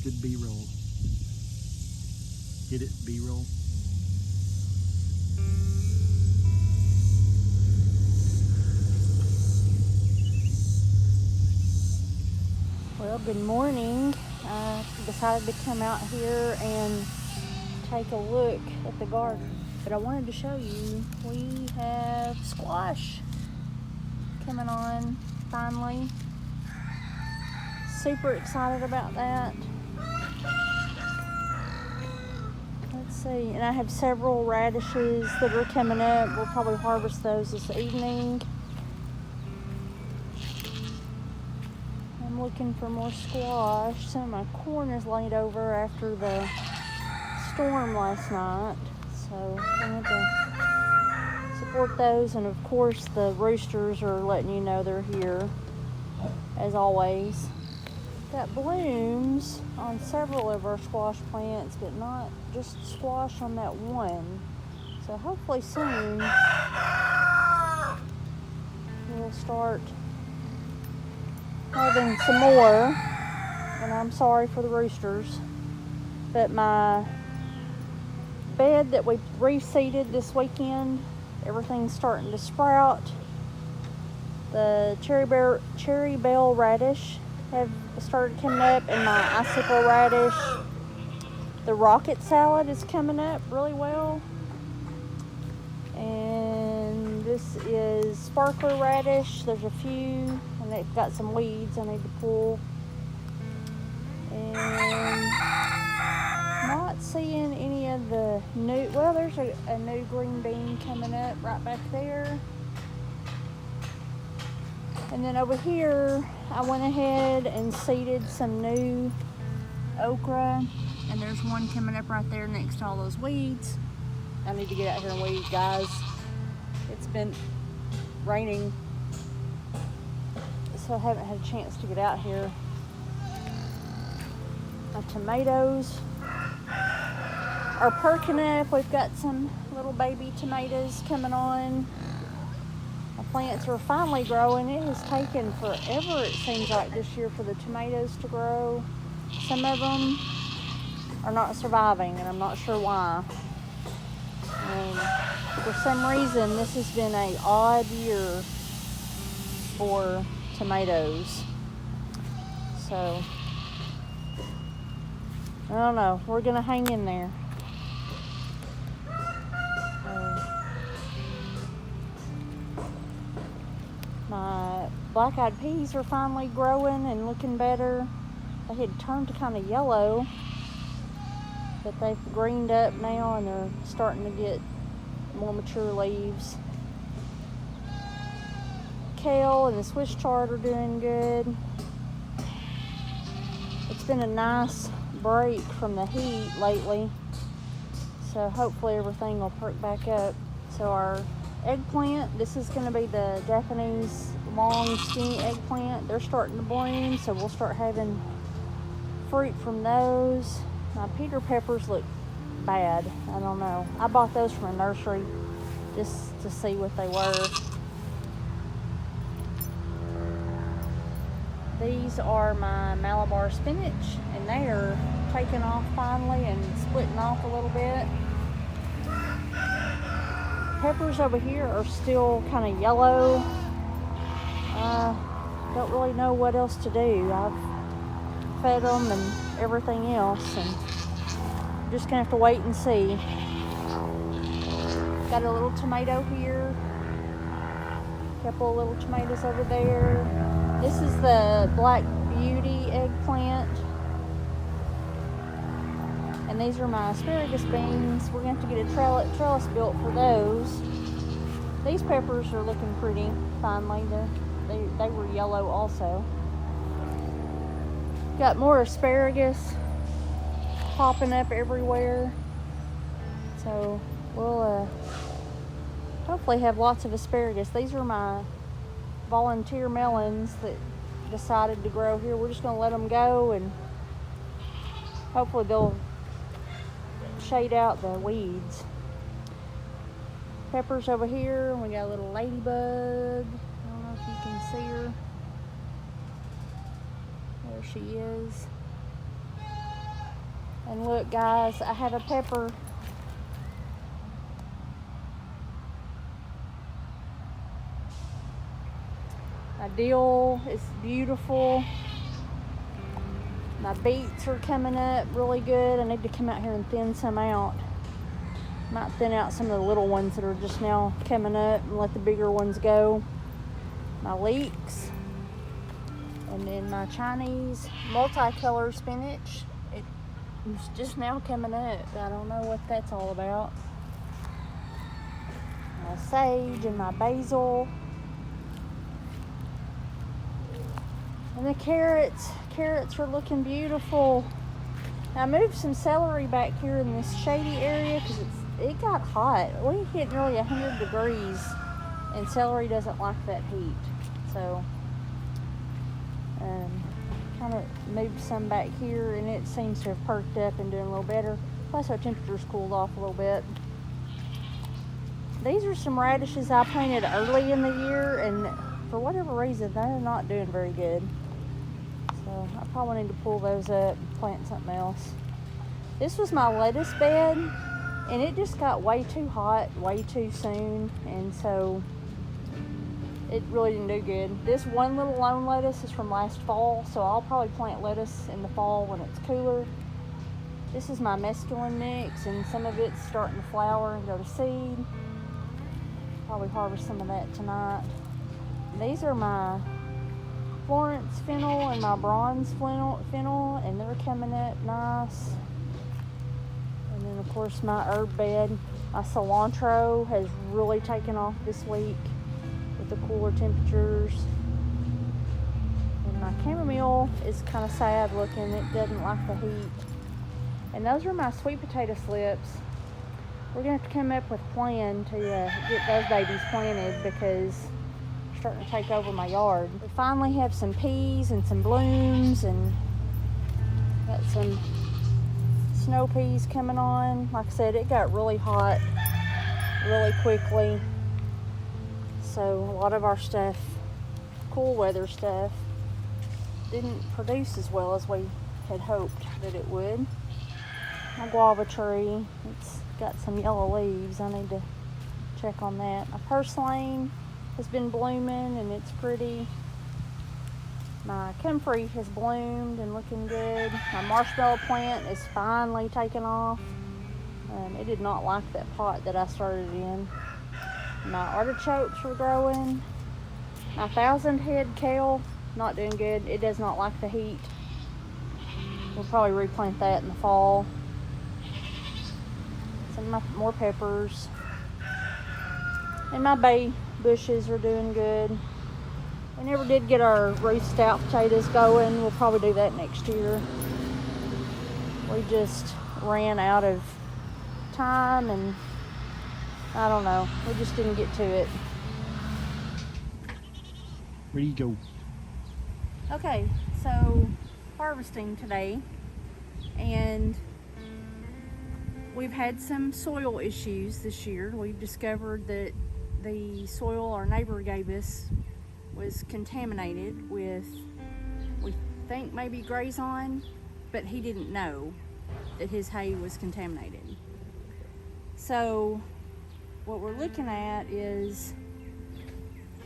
Good B-roll. Get it, B-roll? Well, good morning. I decided to come out here and take a look at the garden. But I wanted to show you, we have squash coming on finally. Super excited about that. Let's see, and I have several radishes that are coming up. We'll probably harvest those this evening. I'm looking for more squash. Some of my corn is laid over after the storm last night, so I want to support those. And of course the roosters are letting you know they're here, as always. Got blooms on several of our squash plants, but not just squash on that one. So hopefully soon we'll start having some more. And I'm sorry for the roosters, but my bed that we reseeded this weekend, everything's starting to sprout. The cherry bell radish have started coming up, and my icicle radish. The rocket salad is coming up really well. And this is sparkler radish. There's a few, and they've got some weeds I need to pull. And not seeing any of the new, well, there's a new green bean coming up right back there. And then over here, I went ahead and seeded some new okra. And there's one coming up right there next to all those weeds. I need to get out here and weed, guys. It's been raining, so I haven't had a chance to get out here. My tomatoes are perking up. We've got some little baby tomatoes coming on. My plants are finally growing. It has taken forever, it seems like, this year for the tomatoes to grow. Some of them are not surviving, and I'm not sure why. And for some reason, this has been an odd year for tomatoes. So, I don't know. We're going to hang in there. My black-eyed peas are finally growing and looking better. They had turned to kind of yellow, but they've greened up now and they're starting to get more mature leaves. Kale and the Swiss chard are doing good. It's been a nice break from the heat lately, so hopefully everything will perk back up. So our eggplant, this is going to be the Japanese long skinny eggplant. They're starting to bloom, so we'll start having fruit from those. My Peter peppers look bad. I don't know. I bought those from a nursery just to see what they were. These are my Malabar spinach, and they are taking off finally and splitting off a little bit. Peppers over here are still kind of yellow. Don't really know what else to do. I've fed them and everything else, and I'm just gonna have to wait and see. Got a little tomato here, a couple of little tomatoes over there. This is the Black Beauty eggplant, and these are my asparagus beans. We're gonna have to get a trellis built for those. These peppers are looking pretty finally. They were yellow also. Got more asparagus popping up everywhere, so we'll hopefully have lots of asparagus. These are my volunteer melons that decided to grow here. We're just going to let them go, and hopefully they'll shade out the weeds. Peppers over here. We got a little ladybug. I don't know if you can see her. There she is. And look guys, I have a pepper. My dill is beautiful. My beets are coming up really good. I need to come out here and thin some out. Might thin out some of the little ones that are just now coming up and let the bigger ones go. My leeks. And then my Chinese multicolor spinach. It's just now coming up. I don't know what that's all about. My sage and my basil. And the carrots are looking beautiful. I moved some celery back here in this shady area because it got hot. We hit nearly 100 degrees and celery doesn't like that heat. So, kind of moved some back here and it seems to have perked up and doing a little better. Plus our temperature's cooled off a little bit. These are some radishes I planted early in the year and for whatever reason they're not doing very good. So I probably need to pull those up and plant something else. This was my lettuce bed and it just got way too hot way too soon, and so it really didn't do good. This one little lone lettuce is from last fall, so I'll probably plant lettuce in the fall when it's cooler. This is my mesclun mix and some of it's starting to flower and go to seed. Probably harvest some of that tonight. These are my Florence fennel and my bronze fennel, and they're coming up nice. And then of course my herb bed. My cilantro has really taken off this week with the cooler temperatures. And my chamomile is kind of sad looking. It doesn't like the heat. And those are my sweet potato slips. We're gonna have to come up with a plan to get those babies planted because they're starting to take over my yard. We finally have some peas and some blooms and got some snow peas coming on. Like I said, it got really hot really quickly. So a lot of our stuff, cool weather stuff, didn't produce as well as we had hoped that it would. My guava tree, it's got some yellow leaves. I need to check on that. My purslane has been blooming and it's pretty. My comfrey has bloomed and looking good. My marshmallow plant is finally taking off. It did not like that pot that I started in. My artichokes are growing. My 1,000-head kale, not doing good. It does not like the heat. We'll probably replant that in the fall. Some of my more peppers. And my bay bushes are doing good. We never did get our root stout potatoes going. We'll probably do that next year. We just ran out of time and I don't know. We just didn't get to it. Where do you go? Okay, so harvesting today, and we've had some soil issues this year. We've discovered that the soil our neighbor gave us was contaminated with, we think maybe Grazon, but he didn't know that his hay was contaminated. So what we're looking at is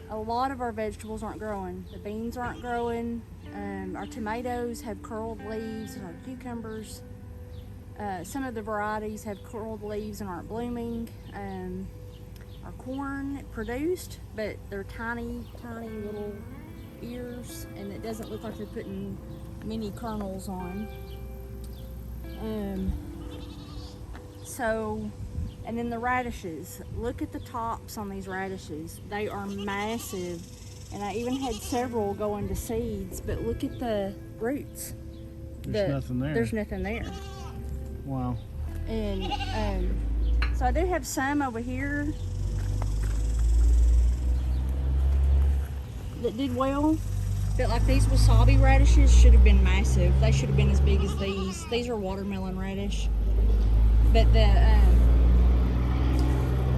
a lot of our vegetables aren't growing. The beans aren't growing. Our tomatoes have curled leaves, and our cucumbers. Some of the varieties have curled leaves and aren't blooming. Our corn produced, but they're tiny, tiny little ears, and it doesn't look like they're putting many kernels on. And then the radishes. Look at the tops on these radishes. They are massive, and I even had several go into seeds, but look at the roots. There's nothing there. There's nothing there. Wow. And so I do have some over here that did well, but like these wasabi radishes should have been massive. They should have been as big as these. These are watermelon radish, but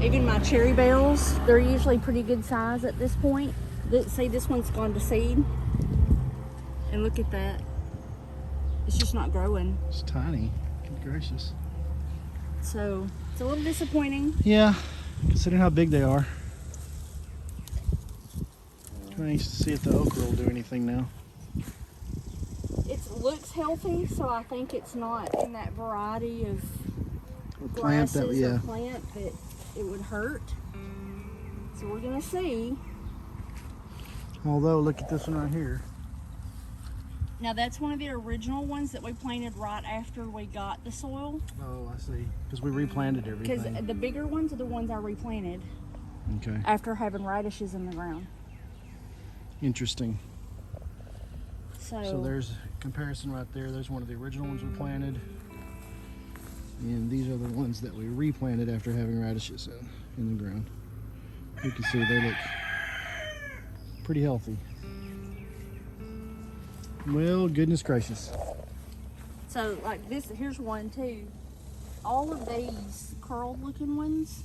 even my cherry bells, they're usually pretty good size at this point. See, this one's gone to seed, and look at that. It's just not growing. It's tiny gracious. So it's a little disappointing. Yeah, considering how big they are. Kind of anxious to see if the okra will do anything now. It looks healthy, so I think it's not in that variety of Plant that, grasses yeah. or plant that it would hurt. So we're gonna see. Although, look at this one right here. Now that's one of the original ones that we planted right after we got the soil. Oh, I see. Because we replanted everything. Because the bigger ones are the ones I replanted Okay. after having radishes in the ground. Interesting. So there's a comparison right there. There's one of the original ones we planted. And these are the ones that we replanted after having radishes in the ground. You can see they look pretty healthy. Well, goodness gracious. So like this, here's one too. All of these curled looking ones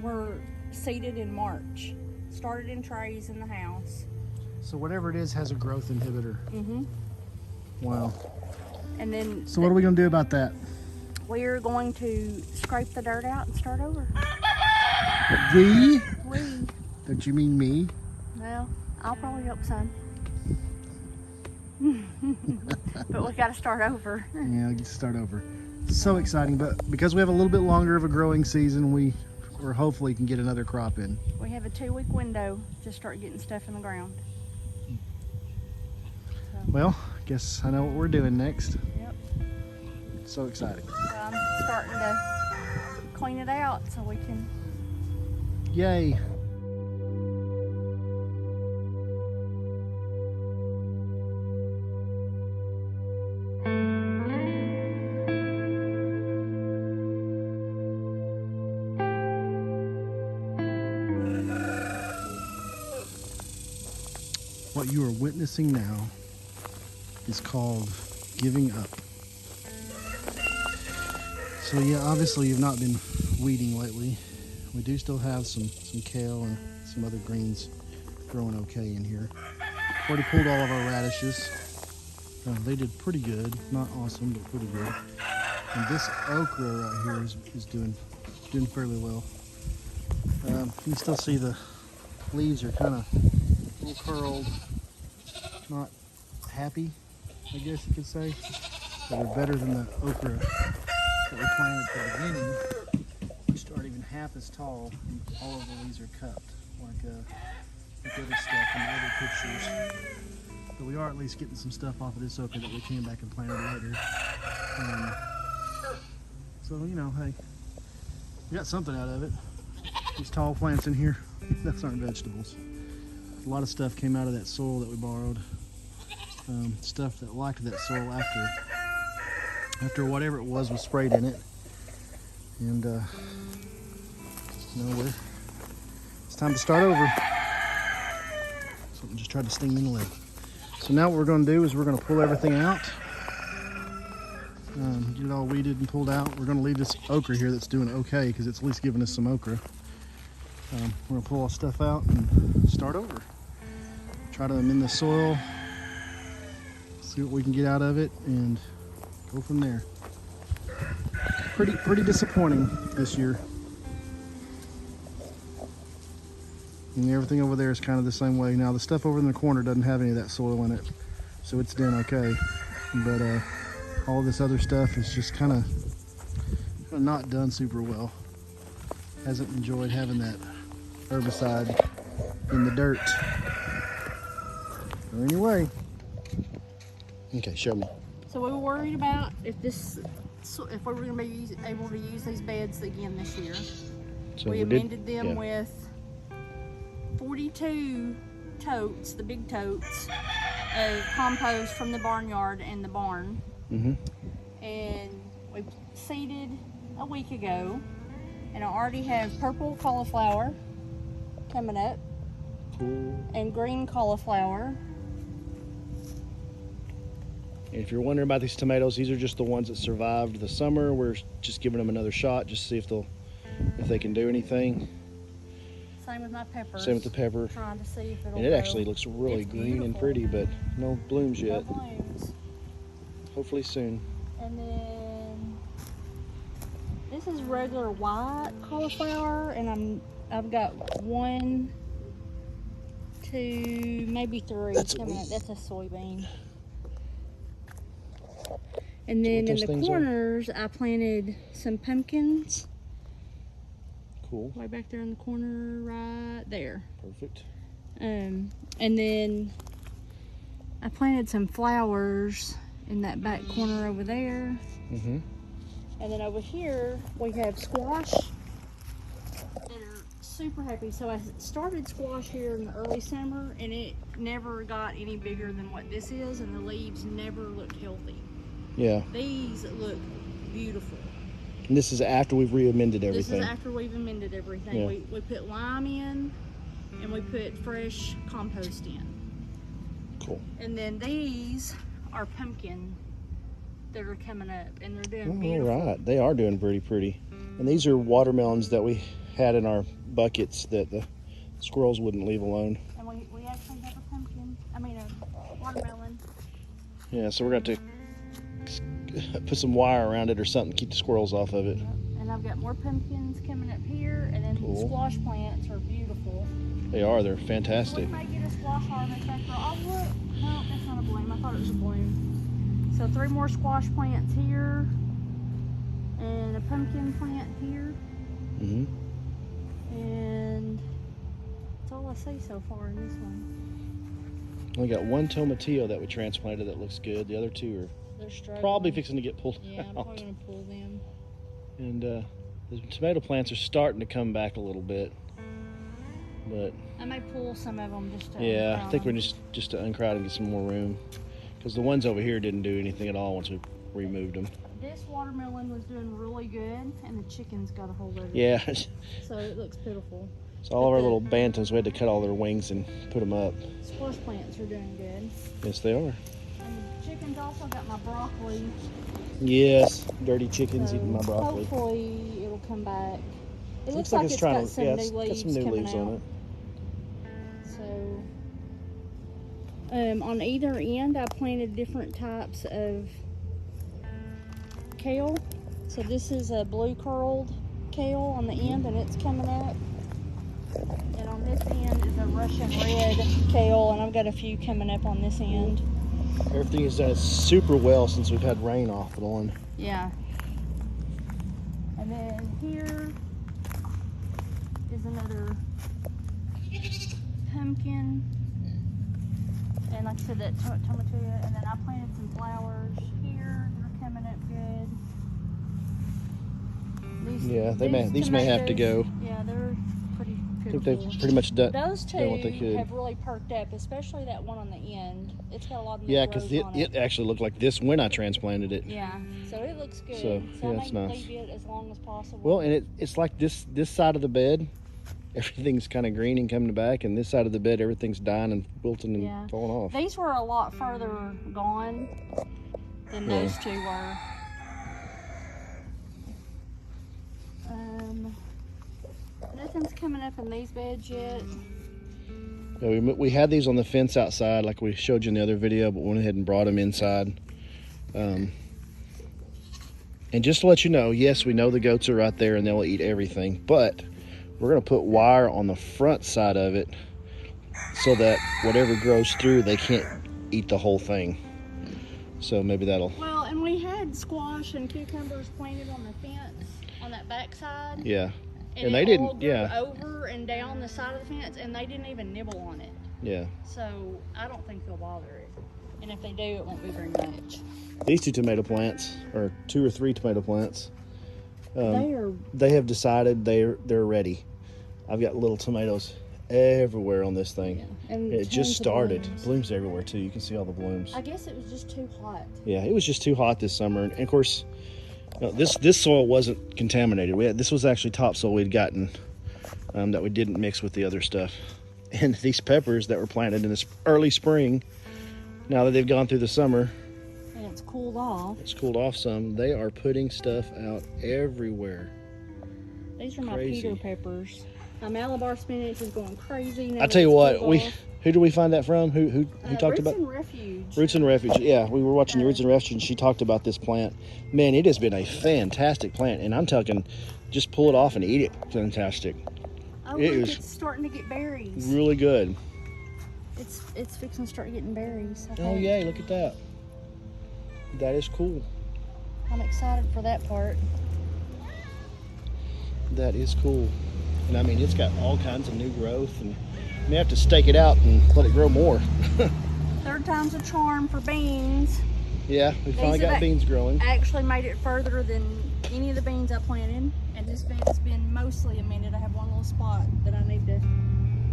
were seeded in March. Started in trays in the house. So whatever it is has a growth inhibitor. Mm-hmm. Wow. And then So what are we going to do about that? we're going to scrape the dirt out and start over. We? We. Don't you mean me? Well, I'll probably help some. But we got to start over. Yeah, I'll get to start over. So exciting, but because we have a little bit longer of a growing season, we're hopefully can get another crop in. We have a 2-week window to start getting stuff in the ground. So, Well, I guess I know what we're doing next. yep. So exciting. So I'm starting to clean it out so we can. Yay. What you are witnessing now is called giving up. So yeah, obviously you've not been weeding lately. We do still have some kale and some other greens growing okay in here. Already pulled all of our radishes. They did pretty good, not awesome, but pretty good. And this okra right here is doing fairly well. You can still see the leaves are kind of a little curled, not happy, I guess you could say. But they're better than the okra that we planted at the beginning, which aren't even half as tall, and all of the leaves are cupped, like the other stuff in the other pictures. But we are at least getting some stuff off of this okra that we came back and planted later. So, you know, hey, we got something out of it. These tall plants in here, that's aren't vegetables. A lot of stuff came out of that soil that we borrowed. Stuff that liked that soil after whatever it was sprayed in it. And you know, it's time to start over. Something just tried to sting me in the leg. So now what we're going to do is we're going to pull everything out. Get it all weeded and pulled out. We're going to leave this okra here that's doing okay because it's at least giving us some okra. We're going to pull all stuff out and start over. Try to amend the soil, see what we can get out of it, and go from there. Pretty disappointing this year. And everything over there is kind of the same way. Now the stuff over in the corner doesn't have any of that soil in it, so it's doing okay. But all this other stuff is just kind of not done super well. Hasn't enjoyed having that herbicide in the dirt. So anyway, okay, show me. So we were worried about if we were going to be able to use these beds again this year. So we amended them with 42 totes, the big totes, of compost from the barnyard and the barn. And we seeded a week ago, and I already have purple cauliflower coming up. Cool. And green cauliflower. And if you're wondering about these tomatoes, these are just the ones that survived the summer. We're just giving them another shot, just to see if they can do anything. Same with my peppers. Same with the pepper. Trying to see if it'll And it grow. actually looks really It's green and beautiful. pretty, but no blooms No yet. blooms. Hopefully soon. And then This is regular white cauliflower, and I've got 1, 2, maybe 3 coming up. That's a soybean. And then in the corners, I planted some pumpkins. Cool. Way back there in the corner, right there. Perfect. And then I planted some flowers in that back corner over there. Mm-hmm. And then over here, we have squash that are super happy. So I started squash here in the early summer, and it never got any bigger than what this is, and the leaves never looked healthy. Yeah. These look beautiful. And this is after we've re-amended everything. This is after we've amended everything. Yeah. We put lime in, and we put fresh compost in. Cool. And then these are pumpkin that are coming up, and they're doing beautiful. All right, they are doing pretty. And these are watermelons that we had in our buckets that the squirrels wouldn't leave alone. And we actually have a watermelon. Yeah, so we're going to put some wire around it or something to keep the squirrels off of it. Yep. And I've got more pumpkins coming up here, and then the squash plants are beautiful. They are, they're fantastic. We might get a squash harvest after all. Look, no, that's not a bloom. I thought it was a bloom. So 3 more squash plants here, and a pumpkin plant here. Mm-hmm. And that's all I see so far in this one. We got 1 tomatillo that we transplanted that looks good. The other 2 are They're struggling. probably fixing to get pulled Yeah, I'm out. probably going to pull them. And the tomato plants are starting to come back a little bit. But I may pull some of them just to yeah, I think them. we're just to uncrowd and get some more room. Because the ones over here didn't do anything at all once we removed them. This watermelon was doing really good, and the chickens got a hold of it. Yeah. So it looks pitiful. So all of our little bantams, we had to cut all their wings and put them up. Squash plants are doing good. Yes, they are. And the chickens also got my broccoli. Yes, dirty chickens So eating my broccoli. hopefully it'll come back. It looks like like it's it's trying got to, some yeah, new it's got leaves some new coming leaves out. on it. So on either end, I planted different types of kale. So this is a blue curled kale on the end, and it's coming up. And on this end is a Russian red kale, and I've got a few coming up on this end. Everything has done super well since we've had rain off and on. Yeah. And then here is another pumpkin. And like I said, that tomatillo. And then I planted some flowers here. They're coming up good. These may have to go. Yeah, they're pretty I pitiful. think they've pretty much done Those two what they could. have really perked up, especially that one on the end. It's got a lot of Yeah, new because growth on it actually looked like this when I transplanted it. Yeah, so it looks good. So, So yeah, I it's may nice. leave it as long as possible. Well, and it's like this side of the bed, everything's kind of green and coming back, and this side of the bed, everything's dying and wilting and falling off. These were a lot further gone than those two were. Nothing's coming up in these beds yet. Yeah, we had these on the fence outside like we showed you in the other video, but went ahead and brought them inside. And just to let you know, yes, we know the goats are right there and they'll eat everything, but we're going to put wire on the front side of it so that whatever grows through, they can't eat the whole thing. So maybe that'll... Well, and we had squash and cucumbers planted on the fence on that back side. Yeah. And they it didn't, all grew yeah. over and down the side of the fence, and they didn't even nibble on it. Yeah. So I don't think they'll bother it. And if they do, it won't be very much. These 2 tomato plants, or 2 or 3 tomato plants, they have decided they're ready. I've got little tomatoes everywhere on this thing. Yeah. And it just started. Blooms. Blooms everywhere too. You can see all the blooms. I guess it was just too hot. Yeah, it was just too hot this summer, and of course, this soil wasn't contaminated. This was actually topsoil we'd gotten that we didn't mix with the other stuff. And these peppers that were planted in this early spring, now that they've gone through the summer, And it's cooled off. it's cooled off some. They are putting stuff out everywhere. These are my Crazy. Peter peppers. My Malabar spinach is going crazy. Now I tell you what, who who did we find that from? Who talked about? Roots and Refuge. Roots and Refuge. Yeah, we were watching Roots and Refuge, and she talked about this plant. Man, it has been a fantastic plant, and I'm talking, just pull it off and eat it. Fantastic. Oh, It look, is it's starting to get berries. really good. It's fixing to start getting berries. I Oh think. yay! Look at that. That is cool. I'm excited for that part. That is cool. And I mean, it's got all kinds of new growth, and you may have to stake it out and let it grow more. Third time's a charm for beans. Yeah, we finally These got have beans growing. I actually made it further than any of the beans I planted, and this bed's been mostly amended. I have one little spot that I need to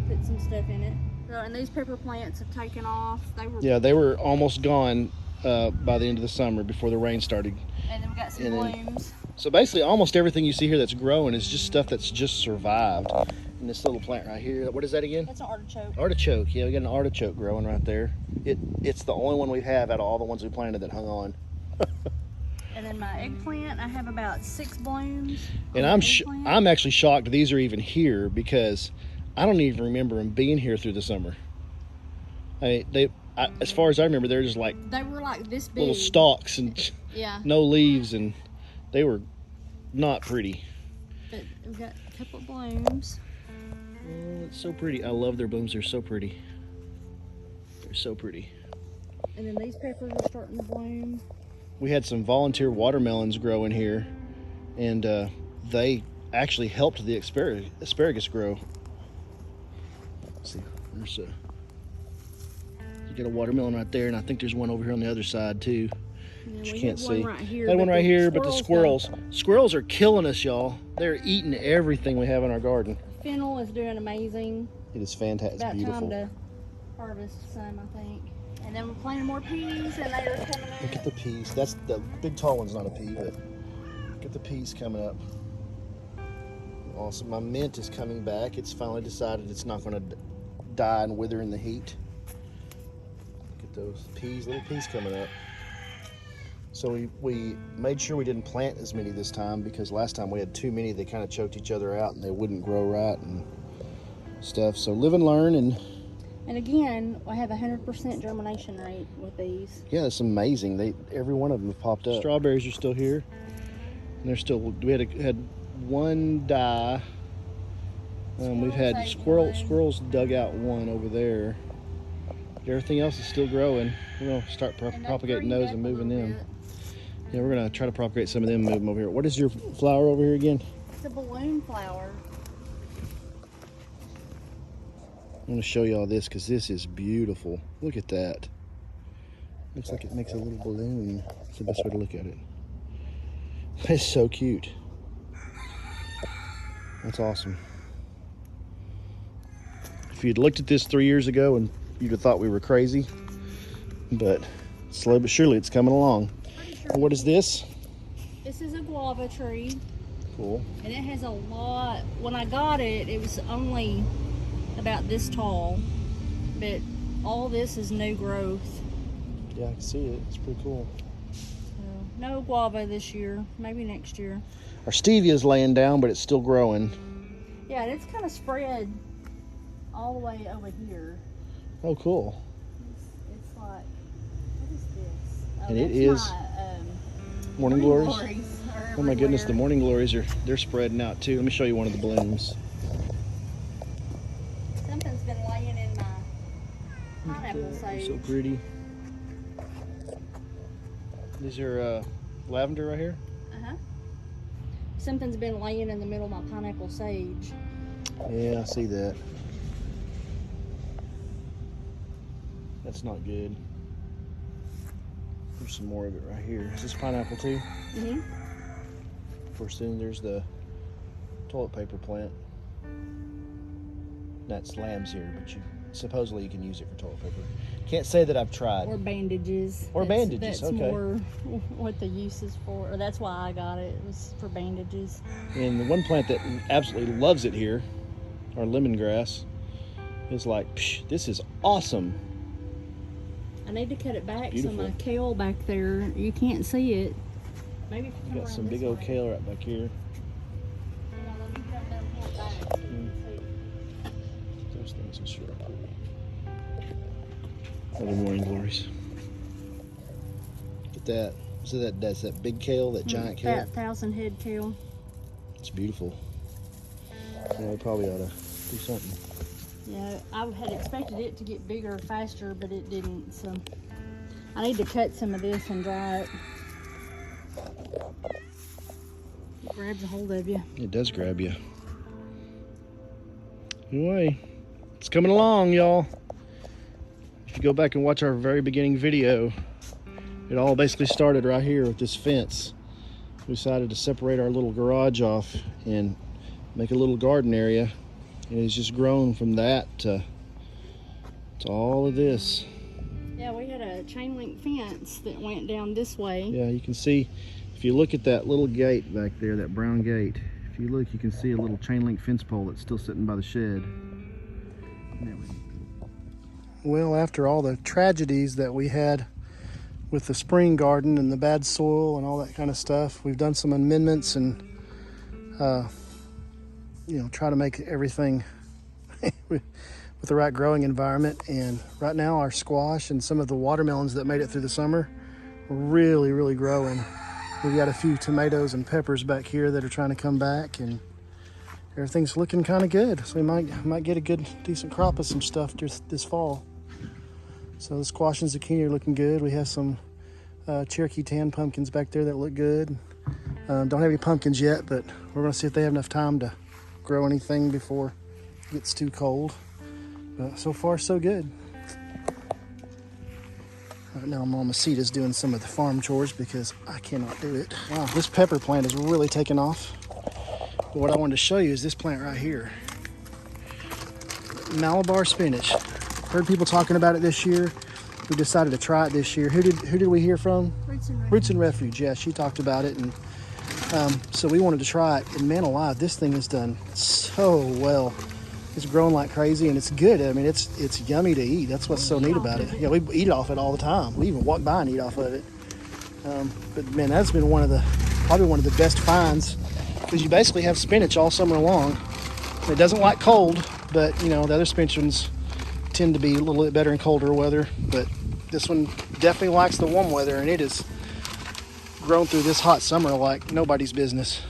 put some stuff in it. So, and these pepper plants have taken off. They were almost gone by the end of the summer before the rain started. And then we got some blooms. So basically, almost everything you see here that's growing is just stuff that's just survived. And this little plant right here, what is that again? That's an artichoke. Artichoke, yeah, we got an artichoke growing right there. It's the only one we have out of all the ones we planted that hung on. And then my eggplant, I have about 6 blooms. And I'm actually shocked these are even here, because I don't even remember them being here through the summer. As far as I remember, they're just like they were like this big, little stalks and no leaves, and they were not pretty. But we've got a couple of blooms. Oh, it's so pretty. I love their blooms. They're so pretty. They're so pretty. And then these peppers are starting to bloom. We had some volunteer watermelons grow in here, and they actually helped the asparagus grow. Let's see, there's you got a watermelon right there, and I think there's one over here on the other side too. Yeah, you we can't have see. one right here, Had one right here, but the squirrels squirrels are killing us, y'all. They're eating everything we have in our garden. Fennel is doing amazing. It is fantastic. It's About beautiful. time to harvest some, I think. And then we're planting more peas, and they are coming in. Look at the peas. That's the big tall one's not a pea, but look at the peas coming up. Awesome. My mint is coming back. It's finally decided it's not going to die and wither in the heat. Look at those peas, little peas coming up. So we made sure we didn't plant as many this time, because last time we had too many. They kind of choked each other out and they wouldn't grow right and stuff. So live and learn. And again, I have 100% germination rate with these. yeah, it's amazing. Every one of them have popped up. Strawberries are still here, and they're still. We had one die. We've had squirrels dug out one over there. Everything else is still growing. We're gonna start propagating those and moving them. Yeah, we're gonna try to propagate some of them and move them over here. What is your flower over here again? It's a balloon flower. I'm gonna show you all this, because this is beautiful. Look at that. Looks like it makes a little balloon. That's the best way to look at it. It's so cute. That's awesome. If you'd looked at this 3 years ago, and you'd have thought we were crazy, but slowly but surely it's coming along. And what is this? This is a guava tree. Cool. And it has a lot. When I got it, it was only about this tall, but all this is new growth. Yeah, I can see it. It's pretty cool. So, no guava this year, maybe next year. Our stevia is laying down, but it's still growing. Yeah, and it's kind of spread all the way over here. Oh, cool. It's like, what is this? Oh, And it that's is my, Morning Glories. Are Oh my goodness, the everywhere. Morning Glories they're spreading out too. Let me show you one of the blooms. Something's been laying in my pineapple They're sage. so pretty. These are lavender right here. Uh-huh. Something's been laying in the middle of my pineapple sage. Yeah, I see that. That's not good. There's some more of it right here. Is this pineapple too? Mm-hmm. Of course, then there's the toilet paper plant. That's lamb's here, but supposedly you can use it for toilet paper. Can't say that I've tried. Or bandages. Or bandages, That's okay. more what the use is for. Or that's why I got it. It was for bandages. And the one plant that absolutely loves it here, our lemongrass, is like, psh, this is awesome. I need to cut it back Beautiful. so my kale back there, you can't see it. Maybe if you come We got around some this big old way. kale right back here. Hold on, let me get up there and pull it back so you can see Good morning, Glories. Look at that. So that's that big kale, that giant kale. That 1,000 head kale. It's beautiful. Yeah, we probably ought to do something. Yeah, I had expected it to get bigger faster, but it didn't. So I need to cut some of this and dry it. It grabs a hold of you. It does grab you. Anyway, it's coming along, y'all. If you go back and watch our very beginning video, it all basically started right here with this fence. We decided to separate our little garage off and make a little garden area. And it's just grown from that to all of this. Yeah, we had a chain link fence that went down this way. Yeah, you can see, if you look at that little gate back there, that brown gate, if you look, you can see a little chain link fence pole that's still sitting by the shed. Well, after all the tragedies that we had with the spring garden and the bad soil and all that kind of stuff, we've done some amendments and try to make everything with the right growing environment. And right now our squash and some of the watermelons that made it through the summer are really growing. We've got a few tomatoes and peppers back here that are trying to come back, and everything's looking kind of good. So we might get a decent crop of some stuff this fall. So the squash and zucchini are looking good. We have some Cherokee tan pumpkins back there that look good. Don't have any pumpkins yet, but we're gonna see if they have enough time to grow anything before it gets too cold. But so far, so good. Right now, Mama Sita's doing some of the farm chores because I cannot do it. Wow, this pepper plant is really taking off. But what I wanted to show you is this plant right here. Malabar spinach. Heard people talking about it this year. We decided to try it this year. Who did we hear from? Roots and Refuge. Yeah, she talked about it, and so we wanted to try it. And man alive, this thing has done so well. It's grown like crazy, and it's good. I mean, it's yummy to eat. That's what's so neat about it. Yeah, we eat off it all the time. We even walk by and eat off of it. But man, that's been probably one of the best finds, because you basically have spinach all summer long. It doesn't like cold, but the other spinach ones tend to be a little bit better in colder weather, but this one definitely likes the warm weather, and it has grown through this hot summer like nobody's business.